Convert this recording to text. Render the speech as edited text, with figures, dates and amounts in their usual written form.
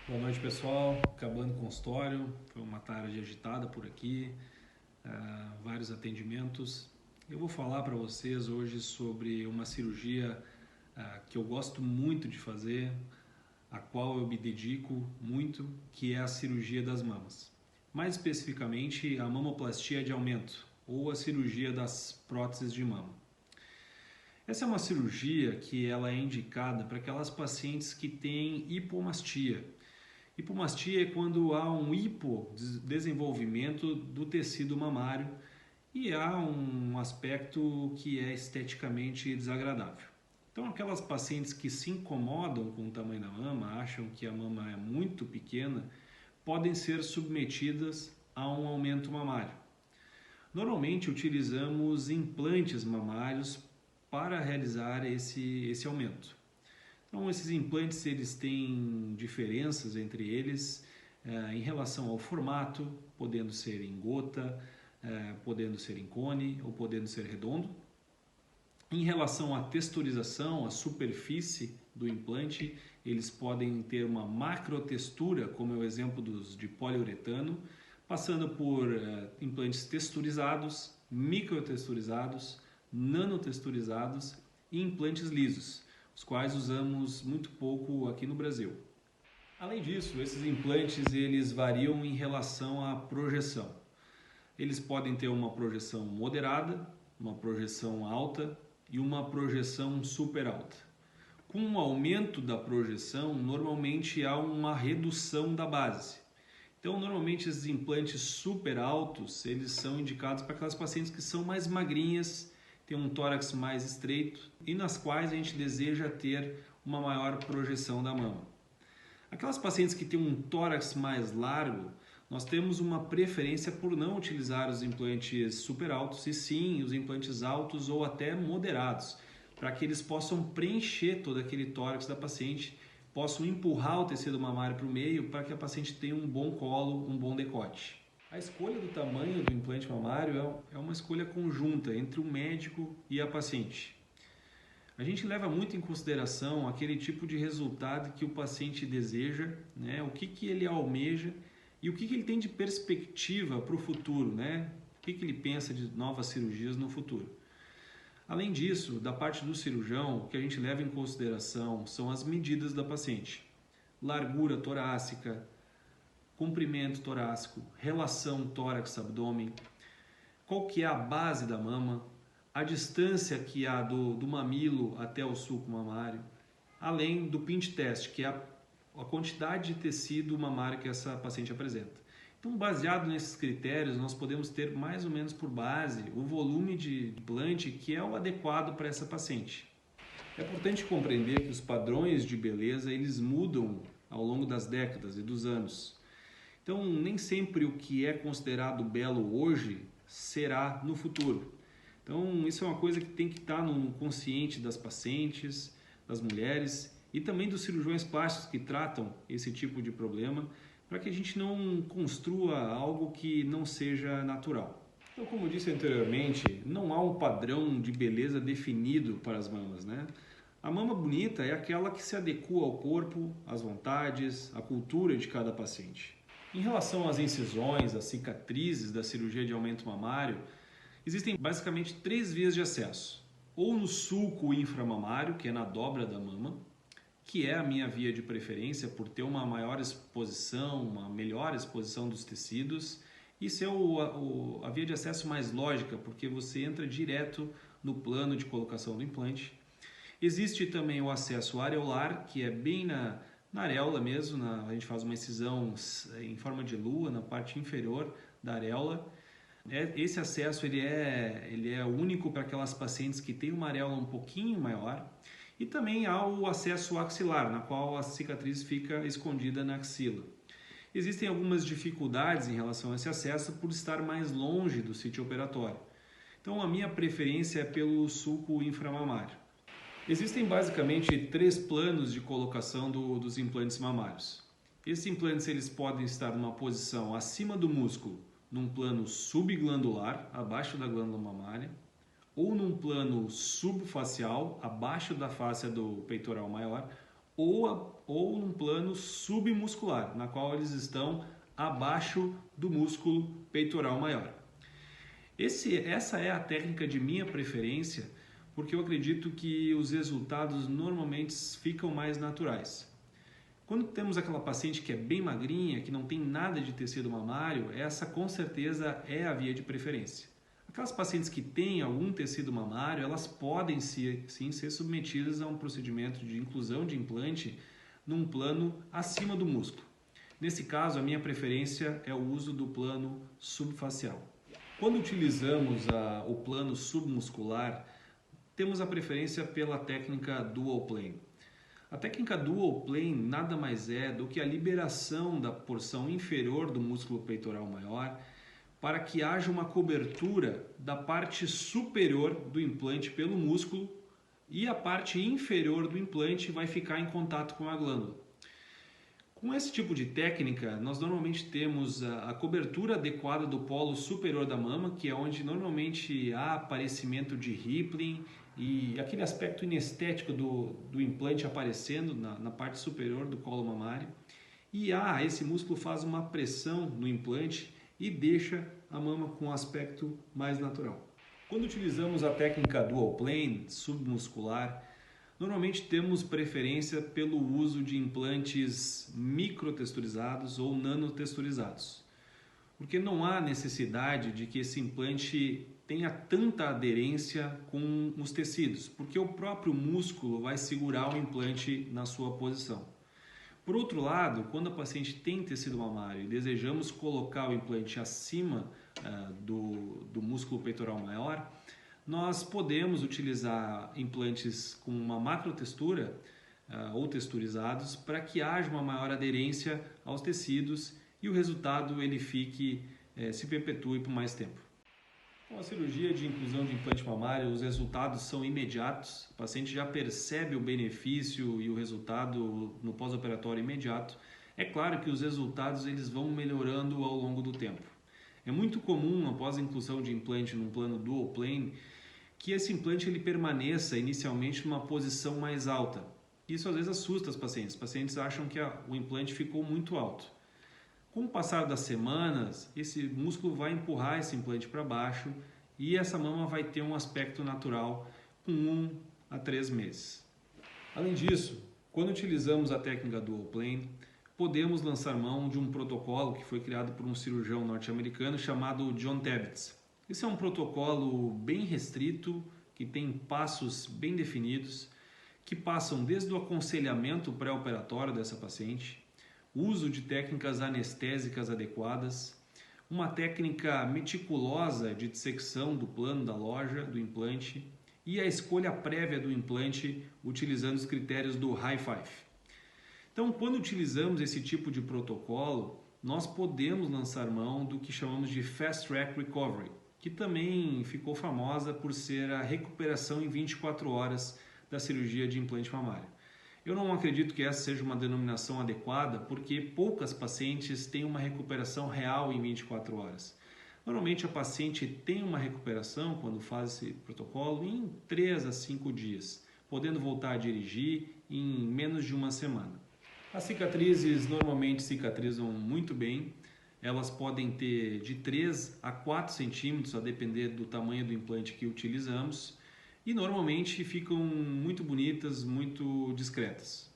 Boa noite, pessoal. Acabando o consultório, foi uma tarde agitada por aqui, vários atendimentos. Eu vou falar para vocês hoje sobre uma cirurgia que eu gosto muito de fazer, a qual eu me dedico muito, que é a cirurgia das mamas. Mais especificamente, a mamoplastia de aumento, ou a cirurgia das próteses de mama. Essa é uma cirurgia que ela é indicada para aquelas pacientes que têm hipomastia. Hipomastia é quando há um hipodesenvolvimento do tecido mamário e há um aspecto que é esteticamente desagradável. Então, aquelas pacientes que se incomodam com o tamanho da mama, acham que a mama é muito pequena, podem ser submetidas a um aumento mamário. Normalmente utilizamos implantes mamários para realizar esse aumento. Então, esses implantes eles têm diferenças entre eles em relação ao formato, podendo ser em gota, podendo ser em cone ou podendo ser redondo. Em relação à texturização, a superfície do implante, eles podem ter uma macrotextura, como é o exemplo dos de poliuretano, passando por implantes texturizados, microtexturizados, nanotexturizados e implantes lisos, os quais usamos muito pouco aqui no Brasil. Além disso, esses implantes eles variam em relação à projeção. Eles podem ter uma projeção moderada, uma projeção alta e uma projeção super alta. Com o aumento da projeção, normalmente há uma redução da base. Então, normalmente esses implantes super altos, eles são indicados para aquelas pacientes que são mais magrinhas, têm um tórax mais estreito e nas quais a gente deseja ter uma maior projeção da mama. Aquelas pacientes que têm um tórax mais largo, nós temos uma preferência por não utilizar os implantes super altos e sim os implantes altos ou até moderados, para que eles possam preencher todo aquele tórax da paciente, possam empurrar o tecido mamário para o meio para que a paciente tenha um bom colo, um bom decote. A escolha do tamanho do implante mamário é uma escolha conjunta entre o médico e a paciente. A gente leva muito em consideração aquele tipo de resultado que o paciente deseja, né? O que ele almeja e o que ele tem de perspectiva para o futuro, né? O que ele pensa de novas cirurgias no futuro. Além disso, da parte do cirurgião, o que a gente leva em consideração são as medidas da paciente. Largura torácica, comprimento torácico, relação tórax-abdômen, qual que é a base da mama, a distância que há do mamilo até o sulco mamário, além do pinch test, que é a quantidade de tecido mamário que essa paciente apresenta. Então, baseado nesses critérios, nós podemos ter mais ou menos por base o volume de implante que é o adequado para essa paciente. É importante compreender que os padrões de beleza eles mudam ao longo das décadas e dos anos. Então, nem sempre o que é considerado belo hoje será no futuro. Então, isso é uma coisa que tem que estar no consciente das pacientes, das mulheres e também dos cirurgiões plásticos que tratam esse tipo de problema, para que a gente não construa algo que não seja natural. Então, como eu disse anteriormente, não há um padrão de beleza definido para as mamas, né? A mama bonita é aquela que se adequa ao corpo, às vontades, à cultura de cada paciente. Em relação às incisões, às cicatrizes da cirurgia de aumento mamário, existem basicamente três vias de acesso. Ou no sulco inframamário, que é na dobra da mama, que é a minha via de preferência por ter uma maior exposição, uma melhor exposição dos tecidos. Isso é a via de acesso mais lógica, porque você entra direto no plano de colocação do implante. Existe também o acesso areolar, que é bem na areola mesmo, a gente faz uma incisão em forma de lua na parte inferior da areola. Esse acesso ele é único para aquelas pacientes que têm uma areola um pouquinho maior. E também há o acesso axilar, na qual a cicatriz fica escondida na axila. Existem algumas dificuldades em relação a esse acesso por estar mais longe do sítio operatório. Então a minha preferência é pelo sulco inframamário. Existem basicamente três planos de colocação dos implantes mamários. Esses implantes eles podem estar numa posição acima do músculo, num plano subglandular, abaixo da glândula mamária, ou num plano subfacial, abaixo da fáscia do peitoral maior, ou num plano submuscular, na qual eles estão abaixo do músculo peitoral maior. Essa é a técnica de minha preferência, porque eu acredito que os resultados normalmente ficam mais naturais. Quando temos aquela paciente que é bem magrinha, que não tem nada de tecido mamário, essa com certeza é a via de preferência. Aquelas pacientes que têm algum tecido mamário, elas podem sim ser submetidas a um procedimento de inclusão de implante num plano acima do músculo. Nesse caso, a minha preferência é o uso do plano subfacial. Quando utilizamos o plano submuscular, temos a preferência pela técnica Dual Plane. A técnica Dual Plane nada mais é do que a liberação da porção inferior do músculo peitoral maior para que haja uma cobertura da parte superior do implante pelo músculo e a parte inferior do implante vai ficar em contato com a glândula. Com esse tipo de técnica, nós normalmente temos a cobertura adequada do polo superior da mama, que é onde normalmente há aparecimento de rippling e aquele aspecto inestético do implante aparecendo na parte superior do colo mamário. E esse músculo faz uma pressão no implante e deixa a mama com um aspecto mais natural. Quando utilizamos a técnica Dual Plane submuscular, normalmente temos preferência pelo uso de implantes microtexturizados ou nanotexturizados, porque não há necessidade de que esse implante tenha tanta aderência com os tecidos, porque o próprio músculo vai segurar o implante na sua posição. Por outro lado, quando a paciente tem tecido mamário e desejamos colocar o implante acima do músculo peitoral maior, nós podemos utilizar implantes com uma macrotextura ou texturizados para que haja uma maior aderência aos tecidos e o resultado ele se perpetue por mais tempo. Com a cirurgia de inclusão de implante mamário, os resultados são imediatos, o paciente já percebe o benefício e o resultado no pós-operatório imediato. É claro que os resultados eles vão melhorando ao longo do tempo. É muito comum, após a inclusão de implante num plano Dual Plane, que esse implante ele permaneça inicialmente numa posição mais alta. Isso às vezes assusta os pacientes. Os pacientes acham que o implante ficou muito alto. Com o passar das semanas, esse músculo vai empurrar esse implante para baixo e essa mama vai ter um aspecto natural com 1 a 3 meses. Além disso, quando utilizamos a técnica Dual Plane, podemos lançar mão de um protocolo que foi criado por um cirurgião norte-americano chamado John Tabbets. Esse é um protocolo bem restrito, que tem passos bem definidos, que passam desde o aconselhamento pré-operatório dessa paciente, uso de técnicas anestésicas adequadas, uma técnica meticulosa de dissecção do plano da loja do implante e a escolha prévia do implante utilizando os critérios do High Five. Então, quando utilizamos esse tipo de protocolo, nós podemos lançar mão do que chamamos de Fast Track Recovery, que também ficou famosa por ser a recuperação em 24 horas da cirurgia de implante mamário. Eu não acredito que essa seja uma denominação adequada, porque poucas pacientes têm uma recuperação real em 24 horas. Normalmente a paciente tem uma recuperação, quando faz esse protocolo, em 3 a 5 dias, podendo voltar a dirigir em menos de uma semana. As cicatrizes normalmente cicatrizam muito bem, elas podem ter de 3 a 4 centímetros, a depender do tamanho do implante que utilizamos, e normalmente ficam muito bonitas, muito discretas.